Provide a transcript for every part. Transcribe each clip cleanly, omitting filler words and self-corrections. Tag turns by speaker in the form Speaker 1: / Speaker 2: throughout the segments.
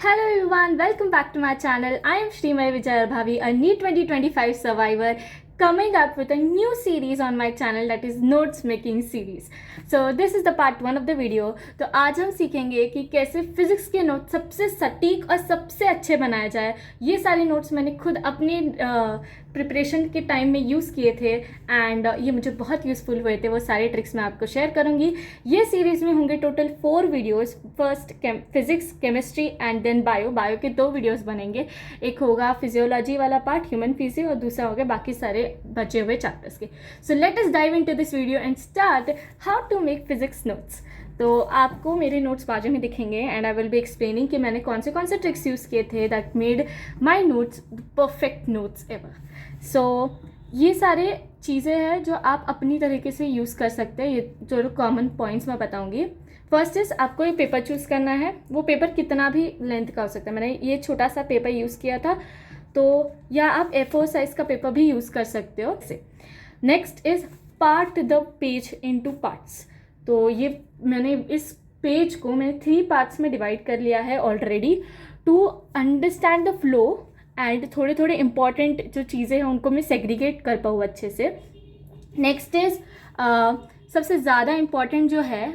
Speaker 1: Hello everyone, welcome back to my channel. I am Srimay Vijay Bhavi, a NEET 2025 survivor, coming up with a new series on my channel that is notes making series. So this is the part 1 of the video. तो आज हम सीखेंगे कि कैसे physics के note सबसे सटीक और सबसे अच्छे बनाया जाए. ये सारे नोट्स मैंने खुद अपने प्रिपरेशन के टाइम में यूज़ किए थे एंड ये मुझे बहुत यूज़फुल हुए थे. वो सारे ट्रिक्स मैं आपको शेयर करूँगी. ये सीरीज़ में होंगे total 4 videos. First physics, chemistry and then bio के 2 वीडियोस बनेंगे. एक होगा फिजियोलॉजी वाला पार्ट, ह्यूमन फिजियो, और दूसरा होगा बाकी सारे बचे हुए चैप्टर्स के. So let us dive into this video and start how to make physics notes. तो आपको मेरे नोट्स बाजू में दिखेंगे and I will be explaining कि मैंने कौन से ट्रिक्स यूज़ किए थे that made my notes perfect notes ever. So ये सारे चीज़ें हैं जो आप अपनी तरीके से यूज़ कर सकते हैं. ये जो कॉमन पॉइंट्स मैं बताऊंगी. फर्स्ट इज़ आपको एक पेपर चूज़ करना है. वो पेपर कितना भी लेंथ का हो सकता है. मैंने ये छोटा सा पेपर यूज़ किया था, तो या आप A4 साइज़ का पेपर भी यूज़ कर सकते हो. Next is part the page into parts. तो ये मैंने इस पेज को मैंने 3 पार्ट्स में डिवाइड कर लिया है already to understand the flow and थोड़े थोड़े इंपॉर्टेंट जो चीज़ें हैं उनको मैं सेग्रीगेट कर पाऊँ अच्छे से. नेक्स्ट इज़ सबसे ज़्यादा इम्पॉर्टेंट जो है,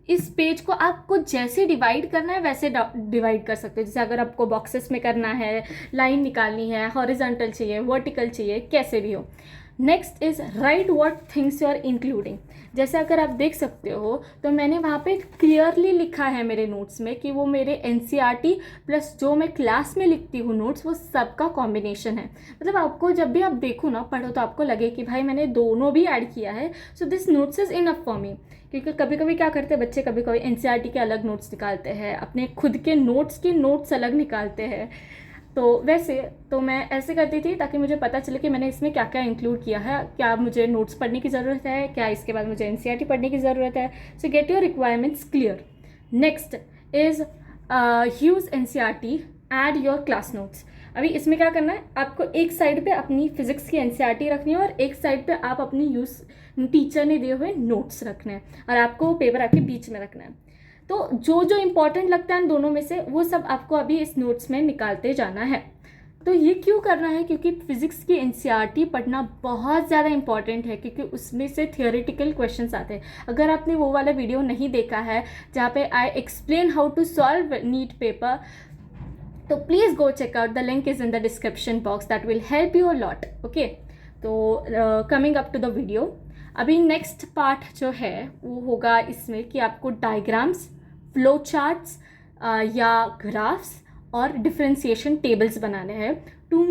Speaker 1: इस पेज को आपको जैसे डिवाइड करना है वैसे डिवाइड कर सकते हो. जैसे अगर आपको बॉक्सेस में करना है, लाइन निकालनी है, हॉरिजॉन्टल चाहिए, वर्टिकल चाहिए, कैसे भी हो. Next is write what things you are including. जैसे अगर आप देख सकते हो तो मैंने वहाँ पे क्लियरली लिखा है मेरे नोट्स में कि वो मेरे NCERT प्लस जो मैं क्लास में लिखती हूँ नोट्स, वो सबका कॉम्बिनेशन है. मतलब आपको जब भी आप देखो ना, पढ़ो, तो आपको लगे कि भाई मैंने दोनों भी ऐड किया है. So this notes is enough for me. क्योंकि कभी कभी क्या करते हैं बच्चे, कभी कभी NCERT के अलग नोट्स निकालते हैं, अपने खुद के नोट्स अलग निकालते हैं. तो वैसे तो मैं ऐसे करती थी ताकि मुझे पता चले कि मैंने इसमें क्या क्या इंक्लूड किया है, क्या मुझे नोट्स पढ़ने की ज़रूरत है, क्या इसके बाद मुझे NCERT पढ़ने की ज़रूरत है. सो get your requirements clear. Next is use NCERT, add your class notes. अभी इसमें क्या करना है, आपको एक साइड पे अपनी फिजिक्स की NCERT रखनी है और एक साइड पे आप अपनी टीचर ने दिए हुए नोट्स रखने हैं और आपको पेपर आपके बीच में रखना है. तो जो जो इम्पोर्टेंट लगता है इन दोनों में से वो सब आपको अभी इस नोट्स में निकालते जाना है. तो ये क्यों करना है, क्योंकि फिजिक्स की NCERT पढ़ना बहुत ज़्यादा इंपॉर्टेंट है, क्योंकि उसमें से थियोरेटिकल क्वेश्चंस आते हैं. अगर आपने वो वाला वीडियो नहीं देखा है जहाँ पे I explain how to solve NEET paper, तो please go check out. The link is in the description box. That will help you a lot. Okay, तो coming up to the video. अभी next part जो है वो होगा इसमें कि आपको डायग्राम्स, फ्लो चार्ट्स या ग्राफ्स और डिफरेंशिएशन टेबल्स बनाने हैं to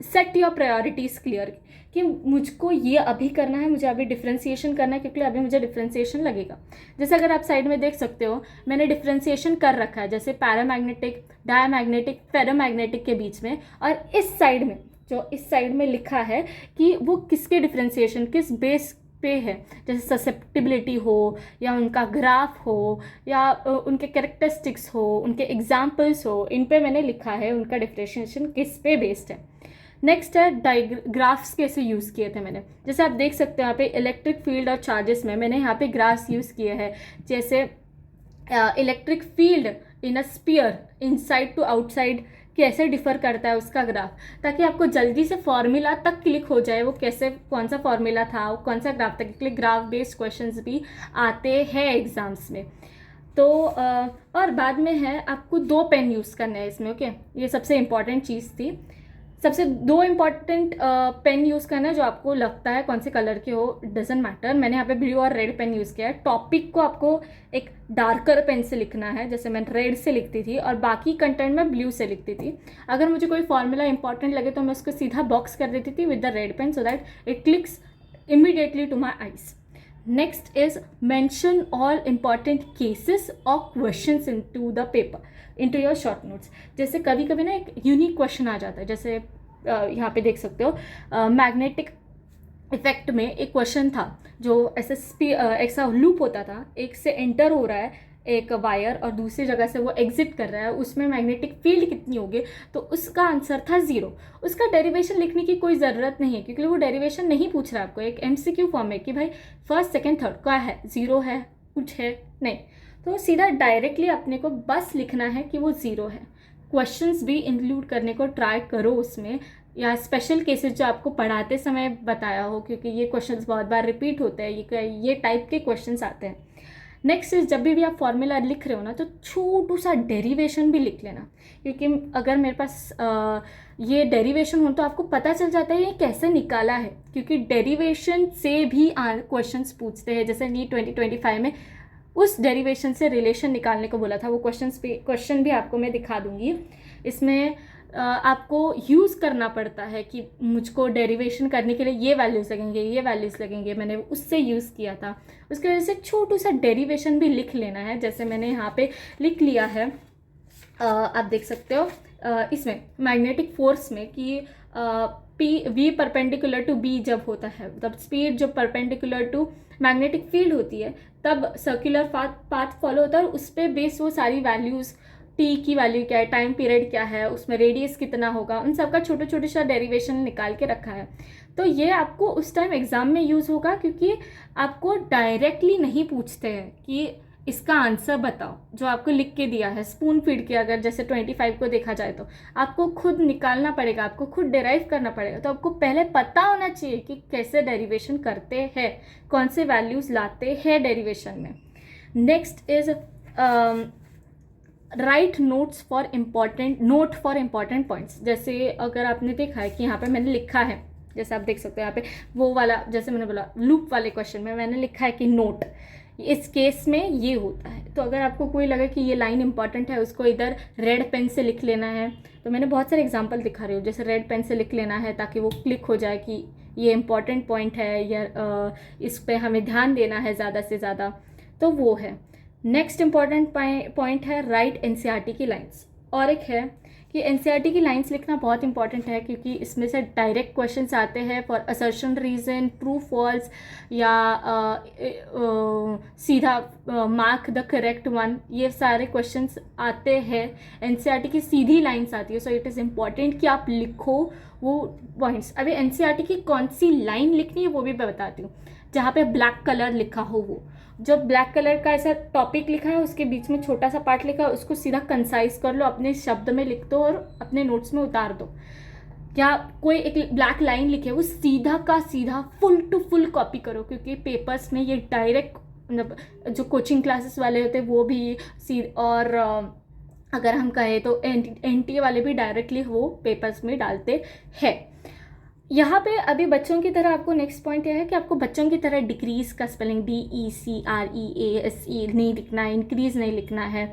Speaker 1: set your priorities clear. कि मुझको ये अभी करना है, मुझे अभी डिफरेंशिएशन करना है क्योंकि अभी मुझे डिफरेंशिएशन लगेगा. जैसे अगर आप साइड में देख सकते हो मैंने डिफरेंशिएशन कर रखा है, जैसे पैरामैग्नेटिक, डायमैग्नेटिक, फेरोमैग्नेटिक के बीच में. और इस साइड में जो इस साइड में लिखा है कि वो किसके डिफरेंशिएशन किस बेस पे है. जैसे ससेप्टिबिलिटी हो या उनका ग्राफ हो या उनके कैरेक्टरिस्टिक्स हो, उनके एग्जाम्पल्स हो, इन पे मैंने लिखा है उनका डिफरेंशिएशन किस पे बेस्ड है. नेक्स्ट है ग्राफ्स कैसे यूज़ किए थे मैंने. जैसे आप देख सकते हो यहाँ पे इलेक्ट्रिक फील्ड और चार्जेस में मैंने यहाँ पे ग्राफ्स यूज़ किए हैं. जैसे electric field in a sphere inside to outside कैसे डिफ़र करता है उसका ग्राफ, ताकि आपको जल्दी से फॉर्मूला तक क्लिक हो जाए वो कैसे, कौन सा फॉर्मूला था, कौन सा ग्राफ था. क्योंकि ग्राफ बेस्ड क्वेश्चंस भी आते हैं एग्जाम्स में. तो और बाद में है आपको 2 पेन यूज़ करने हैं इसमें. ओके, ये सबसे इम्पॉर्टेंट चीज़ थी. सबसे 2 इम्पॉर्टेंट पेन यूज़ करना है जो आपको लगता है कौन से कलर के हो, डजेंट मैटर. मैंने यहाँ पे ब्लू और रेड पेन यूज़ किया है. टॉपिक को आपको एक डार्कर पेन से लिखना है, जैसे मैं रेड से लिखती थी और बाकी कंटेंट में ब्लू से लिखती थी. अगर मुझे कोई फॉर्मूला इंपॉर्टेंट लगे तो मैं उसको सीधा बॉक्स कर देती थी with the red pen so that it clicks immediately to my eyes. Next is mention all important cases और questions into the paper, into your short notes. जैसे कभी कभी ना एक यूनिक क्वेश्चन आ जाता है. जैसे यहाँ पे देख सकते हो मैग्नेटिक इफेक्ट में एक क्वेश्चन था जो ऐसा लूप होता था, एक से एंटर हो रहा है एक वायर और दूसरी जगह से वो एग्जिट कर रहा है, उसमें मैग्नेटिक फील्ड कितनी होगी. तो उसका आंसर था 0. उसका डेरिवेशन लिखने की कोई ज़रूरत नहीं है क्योंकि वो डेरिवेशन नहीं पूछ रहा है आपको. एक MCQ फॉर्म है कि भाई फर्स्ट सेकंड थर्ड क्या है, 0 है, कुछ है नहीं. तो सीधा डायरेक्टली अपने को बस लिखना है कि वो ज़ीरो है। क्वेश्चंस भी इंक्लूड करने को ट्राई करो उसमें, या स्पेशल केसेस जो आपको पढ़ाते समय बताया हो, क्योंकि ये क्वेश्चंस बहुत बार रिपीट होते हैं, ये टाइप के क्वेश्चंस आते हैं। नेक्स्ट इज, जब भी आप फॉर्मूला लिख रहे हो ना तो छोटू सा डेरिवेशन भी लिख लेना, क्योंकि अगर मेरे पास ये डेरिवेशन हो तो आपको पता चल जाता है ये कैसे निकाला है, क्योंकि डेरिवेशन से भी क्वेश्चंस पूछते हैं। जैसे नीट 2025 में उस डेरिवेशन से रिलेशन निकालने को बोला था, वो क्वेश्चन भी आपको मैं दिखा दूंगी। इसमें आपको यूज़ करना पड़ता है कि मुझको डेरिवेशन करने के लिए ये वैल्यूज़ लगेंगे, ये वैल्यूज़ लगेंगे, मैंने उससे यूज़ किया था। उसकी वजह से छोटू सा डेरिवेशन भी लिख लेना है, जैसे मैंने यहाँ पे लिख लिया है। आप देख सकते हो इसमें मैग्नेटिक फोर्स में कि P V perpendicular to B जब होता है, तब स्पीड जो परपेंडिकुलर टू मैग्नेटिक फील्ड होती है तब सर्कुलर पाथ फॉलो होता है, और उस पर बेस वो सारी वैल्यूज़, टी की वैल्यू क्या है, टाइम पीरियड क्या है, उसमें रेडियस कितना होगा, उन सब का छोटे छोटे सा डेरिवेशन निकाल के रखा है। तो ये आपको उस टाइम एग्जाम में यूज़ होगा, क्योंकि आपको डायरेक्टली नहीं पूछते हैं कि इसका आंसर बताओ जो आपको लिख के दिया है स्पून फीड के। अगर जैसे 25 को देखा जाए तो आपको खुद निकालना पड़ेगा, आपको खुद डिराइव करना पड़ेगा। तो आपको pहले पता होना चाहिए कि कैसे डेरिवेशन करते हैं, कौन से वैल्यूज़ लाते हैं डेरिवेशन में। Next is right notes for important points. जैसे अगर आपने देखा है कि यहाँ पे मैंने लिखा है, जैसे आप देख सकते हो यहाँ पे वो वाला, जैसे मैंने बोला लूप वाले क्वेश्चन में मैंने लिखा है कि नोट, इस केस में ये होता है। तो अगर आपको कोई लगे कि ये लाइन इंपॉर्टेंट है, उसको इधर रेड पेन से लिख लेना है। तो मैंने बहुत सारे एग्जांपल दिखा रही हूँ, जैसे रेड पेन से लिख लेना है ताकि वो क्लिक हो जाए कि ये इंपॉर्टेंट पॉइंट है, या इस पर हमें ध्यान देना है ज़्यादा से ज़्यादा, तो वो है। नेक्स्ट इंपॉर्टेंट पॉइंट है राइट एनसीईआरटी की लाइन्स। और एक है कि एनसीईआरटी की लाइंस लिखना बहुत इंपॉर्टेंट है, क्योंकि इसमें से डायरेक्ट क्वेश्चंस आते हैं for assertion, reason, true false, या सीधा मार्क द करेक्ट वन, ये सारे क्वेश्चंस आते हैं। एनसीईआरटी की सीधी लाइंस आती है, सो इट इज़ इम्पॉर्टेंट कि आप लिखो वो पॉइंट्स। अभी एनसीईआरटी की कौन सी लाइन लिखनी है वो भी मैं बताती हूँ। जहाँ पे ब्लैक कलर लिखा हो, वो जो ब्लैक कलर का ऐसा टॉपिक लिखा है उसके बीच में छोटा सा पार्ट लिखा है, उसको सीधा कंसाइज कर लो, अपने शब्द में लिख दो और अपने नोट्स में उतार दो। या कोई एक ब्लैक लाइन लिखे वो सीधा का सीधा फुल टू फुल कॉपी करो, क्योंकि पेपर्स में ये डायरेक्ट, मतलब जो कोचिंग क्लासेस वाले होते हैं वो भी और अगर हम कहें तो एनटीए वाले भी डायरेक्टली वो पेपर्स में डालते हैं। यहाँ पे अभी बच्चों की तरह आपको नेक्स्ट पॉइंट यह है कि आपको बच्चों की तरह डिक्रीज का स्पेलिंग DECREASE नहीं लिखना है, इंक्रीज नहीं लिखना है।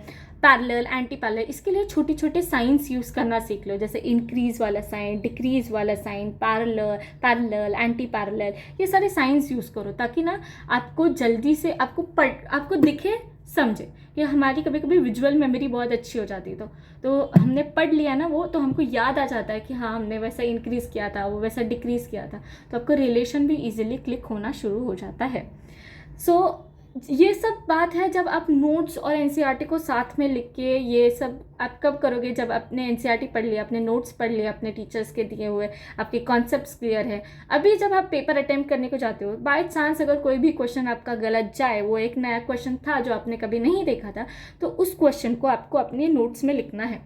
Speaker 1: पैरेलल, एंटी पैरेलल, इसके लिए छोटे छोटे साइंस यूज़ करना सीख लो, जैसे इंक्रीज वाला साइन, डिक्रीज वाला साइन, पैरेलल, एंटी पैरेलल, ये सारे साइंस यूज़ करो ताकि ना आपको जल्दी से आपको दिखे, समझे। कि हमारी कभी कभी विजुअल मेमोरी बहुत अच्छी हो जाती है, तो हमने पढ़ लिया ना वो, तो हमको याद आ जाता है कि हाँ हमने वैसा इंक्रीज़ किया था, वो वैसा डिक्रीज़ किया था, तो आपको रिलेशन भी इजीली क्लिक होना शुरू हो जाता है। सो ये सब बात है जब आप नोट्स और एनसीईआरटी को साथ में लिख के, ये सब आप कब करोगे जब आपने एनसीईआरटी पढ़ लिया, अपने नोट्स पढ़ लिया, अपने टीचर्स के दिए हुए, आपके कॉन्सेप्ट्स क्लियर है। अभी जब आप पेपर अटेम्प्ट करने को जाते हो, बाय चांस अगर कोई भी क्वेश्चन आपका गलत जाए, वो एक नया क्वेश्चन था जो आपने कभी नहीं देखा था, तो उस क्वेश्चन को आपको अपने नोट्स में लिखना है,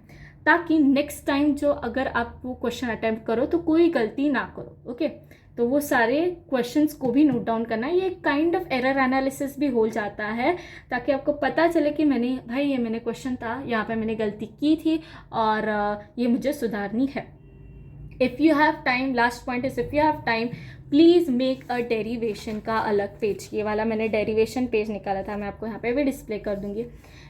Speaker 1: ताकि नेक्स्ट टाइम जो अगर आप वो क्वेश्चन अटेम्प्ट करो तो कोई गलती ना करो। ओके, तो वो सारे क्वेश्चंस को भी नोट डाउन करना है। ये काइंड ऑफ एरर एनालिसिस भी हो जाता है, ताकि आपको पता चले कि ये मैंने क्वेश्चन था, यहाँ पे मैंने गलती की थी और ये मुझे सुधारनी है। If you have time, last point is if you have time, please make a derivation का अलग पेज। ये वाला मैंने डेरिवेशन पेज निकाला था, मैं आपको यहाँ पे भी डिस्प्ले कर दूँगी।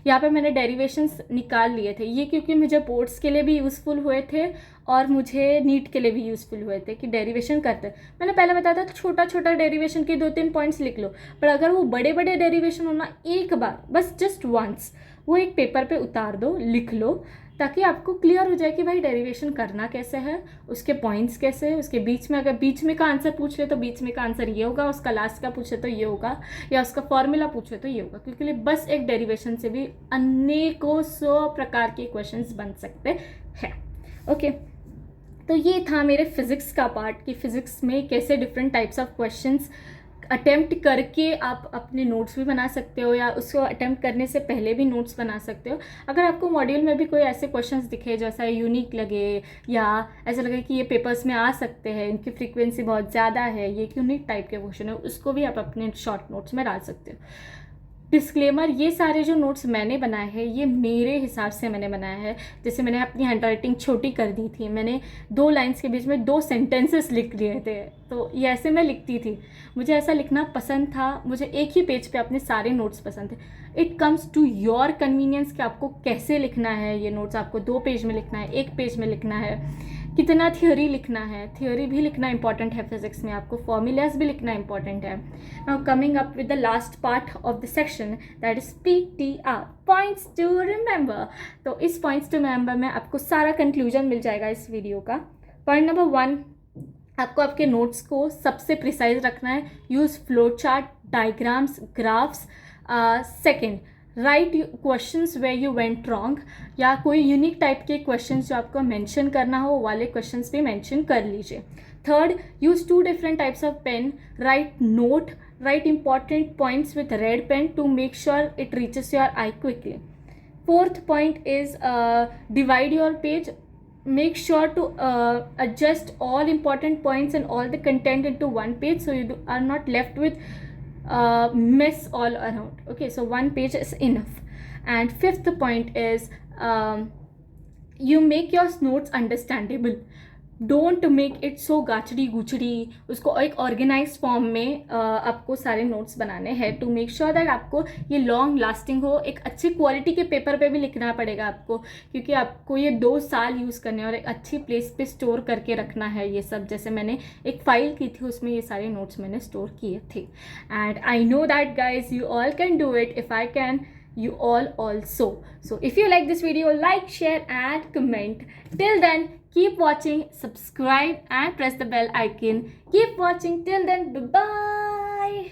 Speaker 1: यहाँ पे मैंने डेरिवेशंस निकाल लिए थे, ये क्योंकि मुझे बोर्ड्स के लिए भी यूज़फुल हुए थे और मुझे नीट के लिए भी यूज़फुल हुए थे कि डेरिवेशन करते। मैंने पहले बताया था छोटा छोटा डेरिवेशन के 2-3 पॉइंट्स लिख लो, पर अगर वो बड़े बड़े डेरिवेशन होना, एक बार बस जस्ट वंस वो एक पेपर पे उतार दो, लिख लो, ताकि आपको क्लियर हो जाए कि भाई डेरिवेशन करना कैसे है, उसके पॉइंट्स कैसे है, उसके बीच में अगर बीच में का आंसर पूछ ले तो बीच में का आंसर ये होगा, उसका लास्ट का पूछे तो ये होगा, या उसका फॉर्मूला पूछे तो ये होगा, क्योंकि बस एक डेरिवेशन से भी अनेकों 100 प्रकार के क्वेश्चंस बन सकते हैं। ओके, तो ये था मेरे फिज़िक्स का पार्ट कि फ़िज़िक्स में कैसे different types of questions attempt करके आप अपने नोट्स भी बना सकते हो, या उसको अटेम्प्ट करने से पहले भी नोट्स बना सकते हो। अगर आपको मॉड्यूल में भी कोई ऐसे क्वेश्चंस दिखे जो ऐसा यूनिक लगे, या ऐसा लगे कि ये पेपर्स में आ सकते हैं, इनकी फ्रीक्वेंसी बहुत ज़्यादा है, ये यूनिक टाइप के क्वेश्चन है, उसको भी आप अपने शॉर्ट नोट्स में डाल सकते हो। डिस्क्लेमर, ये सारे जो नोट्स मैंने बनाए हैं ये मेरे हिसाब से मैंने बनाया है। जैसे मैंने अपनी हैंड राइटिंग छोटी कर दी थी, मैंने 2 लाइन्स के बीच में 2 सेंटेंसेस लिख लिए थे, तो ये ऐसे मैं लिखती थी। मुझे ऐसा लिखना पसंद था, मुझे एक ही पेज पे अपने सारे नोट्स पसंद थे। It comes to your convenience कि आपको कैसे लिखना है ये नोट्स, आपको 2 पेज में लिखना है, 1 पेज में लिखना है, कितना थियोरी लिखना है। थियोरी भी लिखना इंपॉर्टेंट है फिजिक्स में, आपको फॉर्मूलाज भी लिखना इंपॉर्टेंट है। Now coming up with the last part of the section, that is PTR, points to remember. तो इस पॉइंट्स टू रिमेंबर में आपको सारा कंक्लूजन मिल जाएगा इस वीडियो का। पॉइंट नंबर 1, आपको आपके नोट्स को सबसे प्रिसाइज रखना है। Use flow chart, diagrams, graphs. Second, write questions where you went wrong, या कोई यूनिक टाइप के क्वेश्चंस जो आपको मेंशन करना हो वो वाले क्वेश्चंस भी मेंशन कर लीजिए। Third, use 2 different types of pen, write note, write important points with red pen to make sure it reaches your eye quickly. Fourth point is divide your page. Make sure to adjust all important points and all the content into one page, so you are not left with mess all around. Okay, so one page is enough. And fifth point is you make your notes understandable. Don't make it so गाचड़ी गुचड़ी, उसको एक organise form में आपको सारे notes बनाने हैं to make sure that आपको ये लॉन्ग लास्टिंग हो। एक अच्छी क्वालिटी के पेपर पे भी लिखना पड़ेगा आपको, क्योंकि आपको ये 2 साल यूज़ करने और एक अच्छी प्लेस पे स्टोर करके रखना है ये सब। जैसे मैंने एक फाइल की थी, उसमें ये सारे नोट्स मैंने स्टोर किए थे। And I know that guys you all can do it if I can, you all also. So if you like this video, like, share and comment. Till then, keep watching, subscribe and press the bell icon. Keep watching till then. Bye bye.